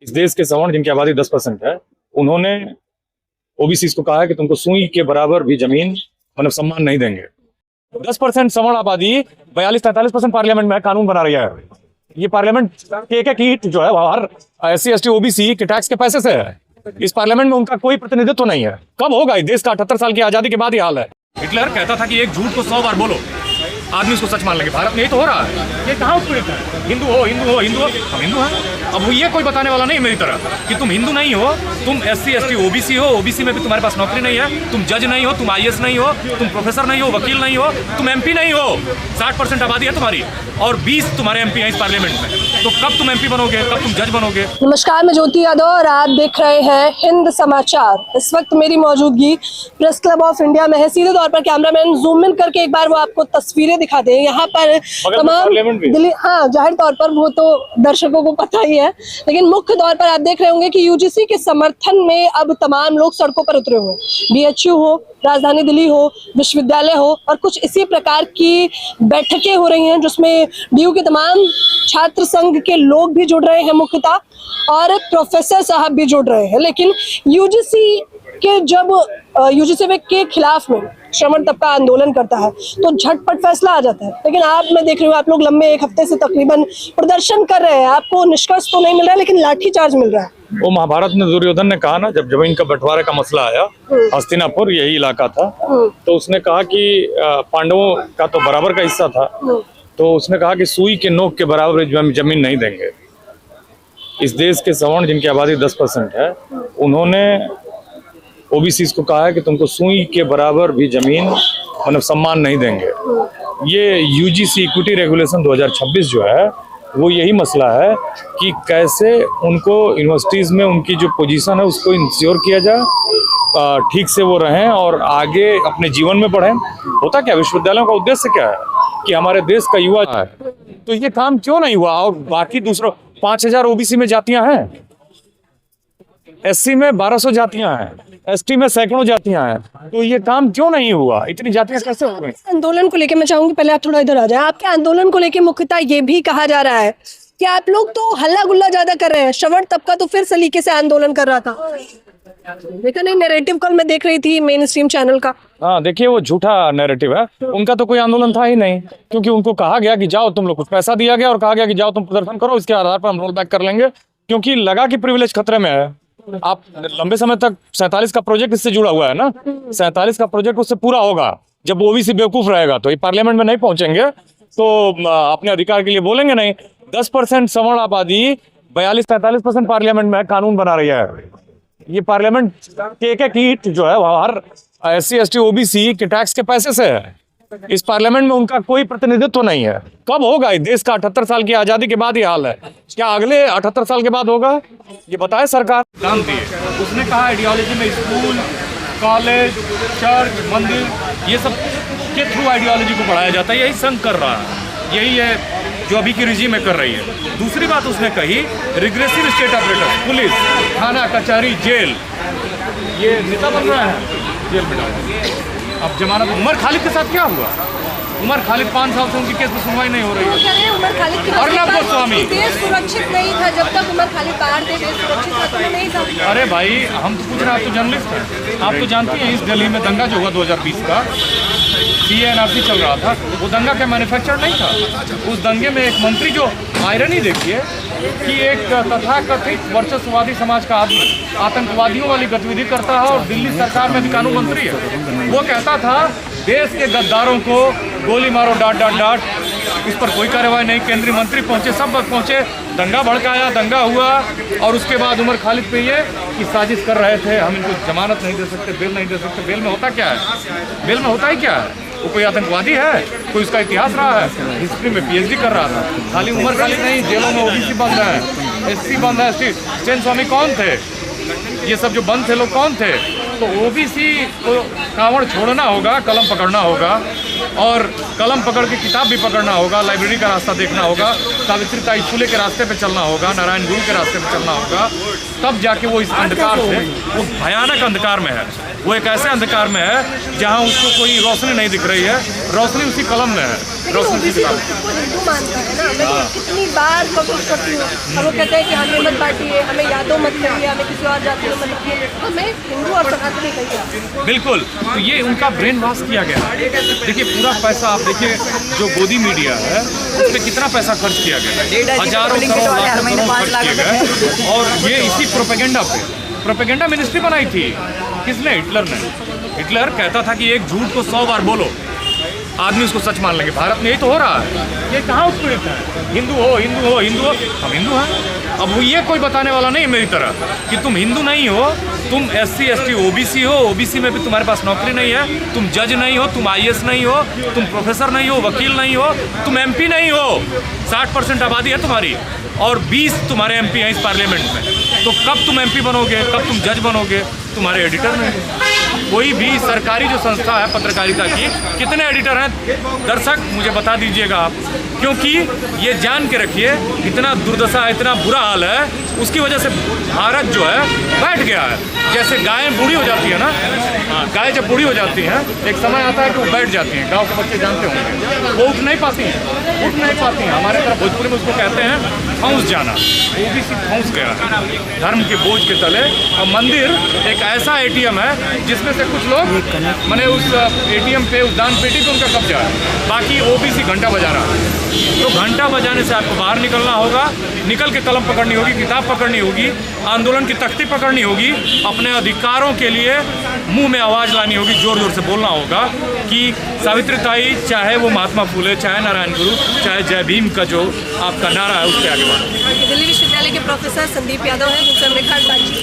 इस देश के सवर्ण जिनकी आबादी 10% है, उन्होंने ओबीसी को कहा है कि तुमको सुई के बराबर भी जमीन मतलब सम्मान नहीं देंगे। 10% सवर्ण आबादी 42-43% पार्लियामेंट में कानून बना रही है। ये पार्लियामेंट के एक ईट जो है हर SC ST OBC के टैक्स के पैसे से है। इस पार्लियामेंट में उनका कोई प्रतिनिधित्व नहीं है। कब होगा? इस देश का 78 साल की आजादी के बाद ही हाल है। हिटलर कहता था कि एक झूठ को 100 बार बोलो, आदमी उसको सच मान लेंगे। भारत में यही तो हो रहा है। ये कहाँ उत्पीड़ित है? हिंदू हो, हिंदू हो, हिंदू हो, हम हिंदू हैं। अब ये कोई बताने वाला नहीं मेरी तरह कि तुम हिंदू नहीं हो, तुम SC ST OBC हो, OBC में भी तुम्हारे पास नौकरी नहीं है, तुम जज नहीं हो, तुम IAS नहीं हो, तुम प्रोफेसर नहीं हो, वकील नहीं हो, तुम MP नहीं हो। 60% आबादी है तुम्हारी और 20 तुम्हारे MP हैं इस पार्लियामेंट में। तो कब तुम MP बनोगे? कब तुम जज बनोगे? नमस्कार, मैं ज्योति यादव और आप देख रहे हैं हिंद समाचार। इस वक्त मेरी मौजूदगी प्रेस क्लब ऑफ इंडिया में है। सीधे तौर पर कैमरामैन जूम इन करके एक बार वो आपको तस्वीरें दिखा दें। यहाँ पर तमाम दिल्ली, हाँ जाहिर तौर पर वो तो दर्शकों को पता ही है, लेकिन मुख्य तौर पर आप देख रहे होंगे कि UGC के समर्थन में अब तमाम लोग सड़कों पर उतरे हुए हैं। BHU हो, राजधानी दिल्ली हो, विश्वविद्यालय हो और कुछ इसी प्रकार की बैठकें हो रही हैं जिसमें DU के तमाम छात्र संघ के लोग भी जुड़ रहे हैं मुख्यतः, और प्रोफेसर साहब भी जुड़ रहे हैं। लेकिन UGC के खिलाफ में श्रमण तबका आंदोलन करता है तो झटपट फैसला आ जाता है। लेकिन आप, मैं देख रही हूँ, आप लोग लंबे एक हफ्ते से तकरीबन प्रदर्शन कर रहे हैं। आपको निष्कर्ष तो नहीं मिल रहा है, लेकिन लाठीचार्ज मिल रहा है। वो महाभारत में दुर्योधन ने कहा ना, जब जमीन का बंटवारे का मसला आया, हस्तिनापुर यही इलाका था, तो उसने कहा कि पांडवों का तो बराबर का हिस्सा था, तो उसने कहा कि सुई के नोक के बराबर जमीन नहीं देंगे। इस देश के सवर्ण जिनकी आबादी 10% है, उन्होंने OBC को कहा है कि तुमको सुई के बराबर भी जमीन मतलब सम्मान नहीं देंगे। ये UGC इक्विटी रेगुलेशन 2026 जो है वो यही मसला है कि कैसे उनको यूनिवर्सिटीज़ में उनकी जो पोजीशन है उसको इंश्योर किया जाए, ठीक से वो रहें और आगे अपने जीवन में बढ़ें। होता क्या, विश्वविद्यालयों का उद्देश्य क्या है कि हमारे देश का युवा है। तो ये काम क्यों नहीं हुआ? और बाकी दूसरों 5000 OBC में जातियां हैं, SC में 1200 जातियां हैं, ST में सैकड़ों जातियां हैं, तो ये काम क्यों नहीं हुआ? इतनी जातियां कैसे हो गई? आंदोलन को लेकर मैं चाहूंगी पहले आप थोड़ा इधर आ जाए। आपके आंदोलन को लेकर मुख्यतः ये भी कहा जा रहा है कि आप लोग तो हल्ला गुल्ला ज्यादा कर रहे हैं। श्रवण तबका तो फिर सलीके से आंदोलन कर रहा था। देखा नहीं, नैरेटिव कल मैं देख रही थी मेन स्ट्रीम चैनल का। हाँ देखिए, वो झूठा नैरेटिव है। उनका तो कोई आंदोलन था ही नहीं, क्योंकि उनको कहा गया कि जाओ, तुम लोग कुछ पैसा दिया गया और कहा गया कि जाओ तुम प्रदर्शन करो, इसके आधार पर हम रोल बैक कर लेंगे। क्योंकि लगा कि प्रिविलेज खतरे में है। आप लंबे समय तक 47 का प्रोजेक्ट इससे जुड़ा हुआ है ना, 47 का प्रोजेक्ट उससे पूरा होगा। जब OBC बेवकूफ रहेगा तो ये पार्लियामेंट में नहीं पहुंचेंगे, तो अपने अधिकार के लिए बोलेंगे नहीं। 10% सवर्ण आबादी 42-43% पार्लियामेंट में कानून बना रही है। ये पार्लियामेंट के एक ईट जो है हर SC ST OBC के टैक्स के पैसे से है। इस पार्लियामेंट में उनका कोई प्रतिनिधित्व नहीं है। कब होगा? इस देश का 78 साल की आजादी के बाद ही हाल है। क्या अगले 78 साल के बाद होगा? ये बताए सरकार। जानती है, उसने कहा आइडियोलॉजी में स्कूल, कॉलेज, चर्च, मंदिर, ये सब के थ्रू आइडियोलॉजी को बढ़ाया जाता है। यही संघ कर रहा है, यही है जो अभी की रिजीम में कर रही है। दूसरी बात उसने कही, रिग्रेसिव स्टेट ऑपरेटर, पुलिस, थाना, कचहरी, जेल, ये नेता बन रहा है, जेल में डाल। अब जमानत उमर खालिद के साथ क्या हुआ? उमर खालिद 5 साल से उनकी केस में सुनवाई नहीं हो रही है। उमर खालिद की अर्नब गोस्वामी, देश सुरक्षित नहीं था जब तक उमर खालिद बाहर थे, देश सुरक्षित था तो नहीं था। अरे भाई, हम तो पूछ रहे हैं, आप तो जर्नलिस्ट हैं, आप तो जानती हैं इस दिल्ली में दंगा जो हुआ 2020 का, CA-NRC चल रहा था, वो दंगा का मैन्युफैक्चर नहीं था। उस दंगे में एक मंत्री, जो आयरनी देखिए कि एक तथाकथित वर्चस्ववादी समाज का आदमी आतंकवादियों वाली गतिविधि करता है और दिल्ली सरकार में भी कानून मंत्री है। वो कहता था देश के गद्दारों को गोली मारो, डांट डांट डांट। इस पर कोई कार्रवाई नहीं। केंद्रीय मंत्री पहुंचे, सब वक्त पहुंचे, दंगा भड़काया, दंगा हुआ, और उसके बाद उमर खालिद पे ये कि साजिश कर रहे थे, हम इनको जमानत नहीं दे सकते, बेल नहीं दे सकते। बेल में होता क्या है? बेल में होता ही क्या है? वो कोई आतंकवादी है? कोई उसका इतिहास रहा है? हिस्ट्री में PhD कर रहा था। खाली उमर खालिद नहीं, जेलों में OBC बंद है, SC बंद है, ST। सेन स्वामी कौन थे? ये सब जो बंद थे लोग कौन थे? तो OBC को कांवड़ छोड़ना होगा, कलम पकड़ना होगा, और कलम पकड़ के किताब भी पकड़ना होगा, लाइब्रेरी का रास्ता देखना होगा, सावित्रीबाई फुले के रास्ते पे चलना होगा, नारायण गुरु के रास्ते पे चलना होगा, तब जाके वो इस अंधकार से, वो भयानक अंधकार में है वो एक ऐसे अंधकार में है जहाँ उसको कोई रोशनी नहीं दिख रही है, रोशनी उसी कलम में है, रोशनी उसी किताब में। को हिंदू मानता है ना, मैं कितनी बार कोशिश करती हूँ, हम लोग कहते हैं कि हमें मत बांटिए, हमें यादव मत करिए, हमें किसी और जाति में मत रखिए, हमें हिंदू और सनातनी कहिए। बिल्कुल, तो ये उनका ब्रेन वॉश किया गया। देखिए पूरा पैसा आप देखिए, जो गोदी मीडिया है उस पर कितना पैसा खर्च किया गया, हजारों करोड़ लाखों करोड़ खर्च किए गए, और ये इसी प्रोपेगेंडा पे प्रोपेगेंडा मिनिस्ट्री बनाई थी। किसने? हिटलर ने। हिटलर कहता था कि एक झूठ को 100 बार बोलो, आदमी उसको सच मान लेंगे। भारत में यही तो हो रहा है। ये कहाँ उत्पीड़ित है? हिंदू हो, हिंदू हो, हिंदू हो, हम हिंदू हैं। अब वो ये कोई बताने वाला नहीं है मेरी तरह कि तुम हिंदू नहीं हो, तुम SC ST OBC हो, OBC में भी तुम्हारे पास नौकरी नहीं है, तुम जज नहीं हो, तुम IAS नहीं हो, तुम प्रोफेसर नहीं हो, वकील नहीं हो, तुम MP नहीं हो। 60% आबादी है तुम्हारी और 20 तुम्हारे MP हैं इस पार्लियामेंट में। तो कब तुम MP बनोगे, कब तुम जज बनोगे? तुम्हारे एडिटर नहीं। कोई भी सरकारी जो संस्था है पत्रकारिता की, कितने एडिटर हैं दर्शक मुझे बता दीजिएगा आप, क्योंकि ये जान के रखिए इतना दुर्दशा है, इतना बुरा हाल है, उसकी वजह से भारत जो है बैठ गया है। जैसे गाय बूढ़ी हो जाती है ना, गाय जब बूढ़ी हो जाती हैं एक समय आता है कि वो बैठ जाती हैं, गाँव के बच्चे जानते होंगे, वो उठ नहीं पाती हैं। हमारे तरफ भोजपुरी में उसको कहते हैं फंस जाना। OBC फंस गया है धर्म के बोझ के तले। और मंदिर एक ऐसा ATM है जिसमें से कुछ लोग मैंने उस ATM पे, उस दान पेटी पे उनका कब्जा है, बाकी OBC घंटा बजा रहा है। तो घंटा बजाने से आपको बाहर निकलना होगा, निकल के कलम पकड़नी होगी, किताब पकड़नी होगी, आंदोलन की तख्ती पकड़नी होगी, अपने अधिकारों के लिए मुंह में आवाज़ लानी होगी, जोर जोर से बोलना होगा कि सावित्रीताई, चाहे वो महात्मा फूले, चाहे नारायण गुरु, चाहे जय भीम का जो आपका नारा है उस पर आगे बढ़ो। दिल्ली विश्वविद्यालय के प्रोफेसर संदीप यादव हैं जिनसे हमने खास बातचीत